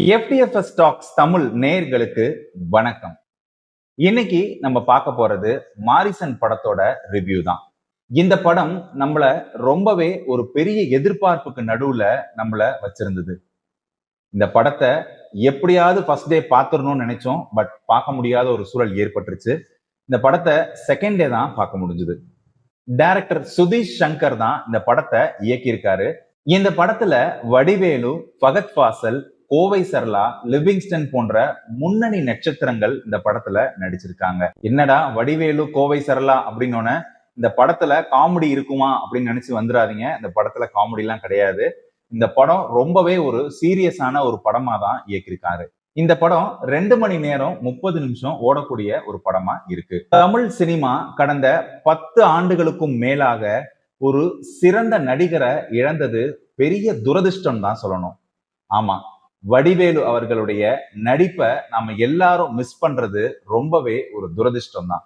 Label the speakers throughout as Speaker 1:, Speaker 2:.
Speaker 1: FDFS Talks Tamil நேயர்களுக்கு வணக்கம். இன்னைக்கு நம்ம பார்க்க போறது மாரிசன் படத்தோட ரிவ்யூ தான். இந்த படம் நம்மள ரொம்பவே ஒரு பெரிய எதிர்பார்ப்புக்கு நடுவுல நம்மள வச்சிருந்தது. இந்த படத்தை எப்படியாவது ஃபர்ஸ்ட் டே பார்த்துடணும்னு நினைச்சோம். பட் பார்க்க முடியாத ஒரு சூழல் ஏற்பட்டுருச்சு. இந்த படத்தை செகண்ட் டே தான் பார்க்க முடிஞ்சது. டைரக்டர் சுதீஷ் சங்கர் தான் இந்த படத்தை இயக்கியிருக்காரு. இந்த படத்துல வடிவேலு, ஃபகத் ஃபாசல், கோவை சரளா, லிவிங்ஸ்டன் போன்ற முன்னணி நட்சத்திரங்கள் இந்த படத்துல நடிச்சிருக்காங்க. என்னடா வடிவேலு, கோவை சரளா அப்படின்னோட இந்த படத்துல காமெடி இருக்குமா அப்படின்னு நினைச்சு வந்துடாதீங்க. இந்த படத்துல காமெடி எல்லாம் கிடையாது. இந்த படம் ரொம்பவே ஒரு சீரியஸான ஒரு படமா தான் இயக்கியிருக்காரு. இந்த படம் 2 மணி நேரம் 30 நிமிஷம் ஓடக்கூடிய ஒரு படமா இருக்கு. தமிழ் சினிமா கடந்த 10 ஆண்டுகளுக்கும் மேலாக ஒரு சிறந்த நடிகரை இழந்தது பெரிய துரதிர்ஷ்டம் தான் சொல்லணும். ஆமா, வடிவேலு அவர்களுடைய நடிப்பை நாம எல்லாரும் மிஸ் பண்றது ரொம்பவே ஒரு துரதிர்ஷ்டம் தான்.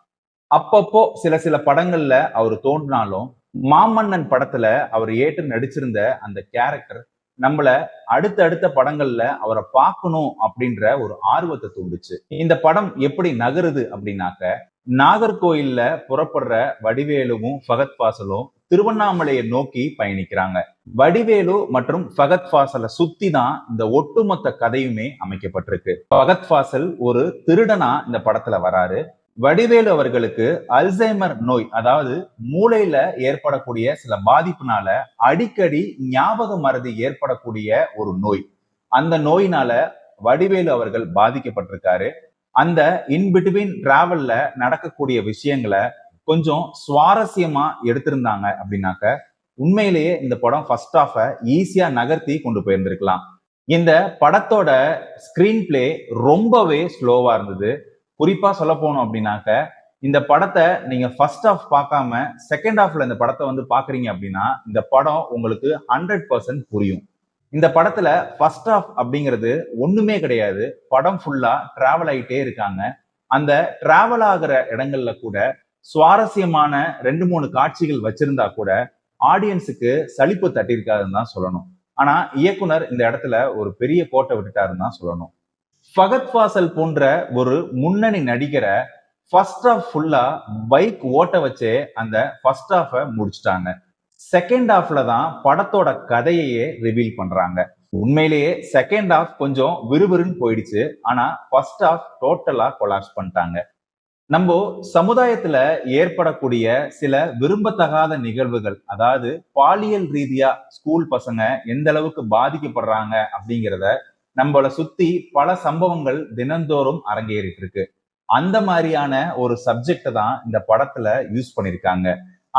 Speaker 1: அப்பப்போ சில படங்கள்ல அவர் தோன்றினாலும் மாமன்னன் படத்துல அவர் ஏற்று நடிச்சிருந்த அந்த கேரக்டர் நம்மள அடுத்த படங்கள்ல அவரை பார்க்கணும் அப்படின்ற ஒரு ஆர்வத்தை தூண்டுச்சு. இந்த படம் எப்படி நகருது அப்படின்னாக்க, நாகர்கோயில்ல புறப்படுற வடிவேலுவும் ஃபகத் ஃபாசலும் திருவண்ணாமலையை நோக்கி பயணிக்கிறாங்க. வடிவேலு மற்றும் ஃபகத் ஃபாசலை சுத்தி தான் இந்த ஒட்டுமொத்த கதையுமே அமைக்கப்பட்டிருக்கு. ஃபகத் ஃபாசல் ஒரு திருடனா இந்த படத்துல வராரு. வடிவேலு அவர்களுக்கு அல்சைமர் நோய், அதாவது மூளையில ஏற்படக்கூடிய சில பாதிப்புனால அடிக்கடி ஞாபக மறதி ஏற்படக்கூடிய ஒரு நோய். அந்த நோயினால வடிவேலு அவர்கள் பாதிக்கப்பட்டிருக்காரு. அந்த இன்பிட்வீன் டிராவல்ல நடக்கக்கூடிய விஷயங்களை கொஞ்சம் சுவாரஸ்யமா எடுத்திருந்தாங்க அப்படின்னாக்க உண்மையிலேயே இந்த படம் ஃபர்ஸ்ட் ஹாஃப ஈஸியா நகர்த்தி கொண்டு போயிருந்திருக்கலாம். இந்த படத்தோட ஸ்கிரீன் பிளே ரொம்பவே ஸ்லோவா இருந்தது. குறிப்பா சொல்ல போனோம் அப்படின்னாக்க, இந்த படத்தை நீங்க ஃபர்ஸ்ட் ஹாஃப் பார்க்காம செகண்ட் ஹாஃப்ல இந்த படத்தை வந்து பாக்குறீங்க அப்படின்னா இந்த படம் உங்களுக்கு 100% புரியும். இந்த படத்துல ஃபர்ஸ்ட் ஹாஃப் அப்படிங்கிறது ஒண்ணுமே கிடையாது. படம் ஃபுல்லா டிராவல் ஆயிட்டே இருக்காங்க. அந்த டிராவல் ஆகிற இடங்கள்ல கூட சுவாரஸ்யமான 2-3 காட்சிகள் வச்சிருந்தா கூட ஆடியன்ஸுக்கு சலிப்பு தட்டியிருக்காதுன்னு தான் சொல்லணும். ஆனா இயக்குனர் இந்த இடத்துல ஒரு பெரிய கோட்டை விட்டுட்டாருன்னு தான் சொல்லணும். ஃபகத் ஃபாசல் போன்ற ஒரு முன்னணி நடிகரை ஃபர்ஸ்ட் ஹாஃப் ஃபுல்லா பைக் ஓட்ட வச்சே அந்த ஃபர்ஸ்ட் ஹாஃபை முடிச்சிட்டாங்க. செகண்ட் ஹாஃப்ல தான் படத்தோட கதையையே ரிவீல் பண்றாங்க. உண்மையிலேயே செகண்ட் ஹாஃப் கொஞ்சம் விறுவிறுன்னு போயிடுச்சு. ஆனா ஃபர்ஸ்ட் ஹாஃப் டோட்டலா கொலாப்ஸ் பண்ணிட்டாங்க. நம்ம சமுதாயத்துல ஏற்படக்கூடிய சில விரும்பத்தகாத நிகழ்வுகள், அதாவது பாலியல் ரீதியா ஸ்கூல் பசங்க எந்த அளவுக்கு பாதிக்கப்படுறாங்க அப்படிங்கிறத நம்மள சுத்தி பல சம்பவங்கள் தினந்தோறும் அரங்கேறிட்டு இருக்கு. அந்த மாதிரியான ஒரு சப்ஜெக்ட தான் இந்த படத்துல யூஸ் பண்ணிருக்காங்க.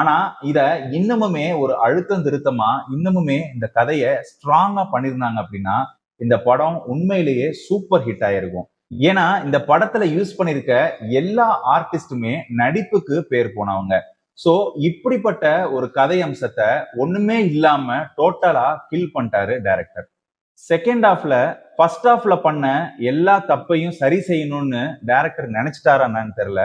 Speaker 1: ஆனா இத இன்னமுமே ஒரு அழுத்தம் திருத்தமா இன்னமுமே இந்த கதையை ஸ்ட்ராங்கா பண்ணிருந்தாங்க அப்படின்னா இந்த படம் உண்மையிலேயே சூப்பர் ஹிட் ஆயிருக்கும். ஏன்னா இந்த படத்துல யூஸ் பண்ணிருக்க எல்லா ஆர்டிஸ்டுமே நடிப்புக்கு பேர் போனவங்க. சோ இப்படிப்பட்ட ஒரு கதை அம்சத்தை ஒண்ணுமே இல்லாம டோட்டலா கில் பண்ணிட்டாரு டைரக்டர். செகண்ட் ஹாஃப்ல ஃபர்ஸ்ட் ஹாஃப்ல பண்ண எல்லா தப்பையும் சரி செய்யணும்னு டைரக்டர் நினைச்சிட்டாரா என்னன்னு தெரியல.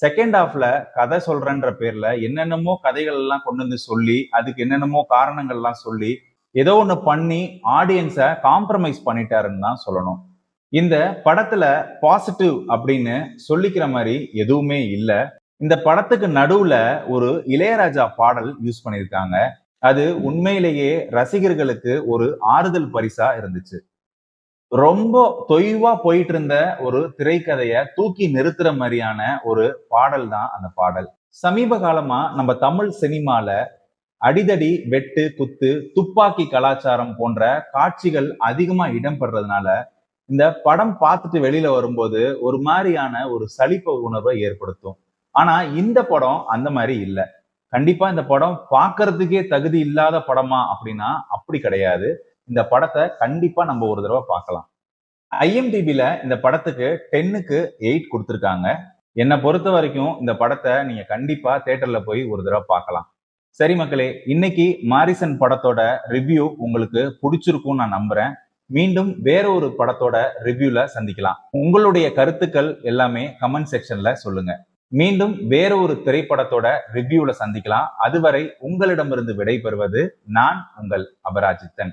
Speaker 1: செகண்ட் ஹாஃப்ல கதை சொல்றேன்ற பேர்ல என்னென்னமோ கதைகள் எல்லாம் கொண்டு வந்து சொல்லி அதுக்கு என்னென்னமோ காரணங்கள் எல்லாம் சொல்லி ஏதோ ஒண்ணு பண்ணி ஆடியன்ஸை காம்ப்ரமைஸ் பண்ணிட்டாருன்னு தான் சொல்லணும். இந்த படத்துல பாசிட்டிவ் அப்படின்னு சொல்லிக்கிற மாதிரி எதுவுமே இல்ல. இந்த படத்துக்கு நடுவுல ஒரு இளையராஜா பாடல் யூஸ் பண்ணிருக்காங்க. அது உண்மையிலேயே ரசிகர்களுக்கு ஒரு ஆறுதல் பரிசா இருந்துச்சு. ரொம்ப தொய்வா போயிட்டு இருந்த ஒரு திரைக்கதைய தூக்கி நிறுத்துற மாதிரியான ஒரு பாடல் தான் அந்த பாடல். சமீப காலமா நம்ம தமிழ் சினிமால அடிதடி, வெட்டு, குத்து, துப்பாக்கி கலாச்சாரம் போன்ற காட்சிகள் அதிகமா இடம்பெறதுனால இந்த படம் பார்த்துட்டு வெளியில வரும்போது ஒரு மாதிரியான ஒரு சலிப்பு உணர்வை ஏற்படுத்தும். ஆனா இந்த படம் அந்த மாதிரி இல்ல. கண்டிப்பா இந்த படம் பார்க்கறதுக்கே தகுதி இல்லாத படமா அப்படின்னா அப்படி கிடையாது. இந்த படத்தை கண்டிப்பா நம்ம ஒரு தடவை பார்க்கலாம். IMDbல இந்த படத்துக்கு 10க்கு 8 கொடுத்திருக்காங்க. என்னை பொறுத்த வரைக்கும் இந்த படத்தை நீங்க கண்டிப்பா தியேட்டர்ல போய் ஒரு தடவை பார்க்கலாம். சரி மக்களே, இன்னைக்கு மாரிசன் படத்தோட ரிவ்யூ உங்களுக்கு பிடிச்சிருக்கும் நான் நம்புறேன். மீண்டும் வேற ஒரு படத்தோட ரிவ்யூல சந்திக்கலாம். உங்களுடைய கருத்துக்கள் எல்லாமே கமெண்ட் செக்ஷன்ல சொல்லுங்க. மீண்டும் வேற ஒரு திரைப்படத்தோட ரிவ்யூல சந்திக்கலாம். அதுவரை உங்களிடமிருந்து விடை பெறுவது நான் உங்கள் அபராஜித்தன்.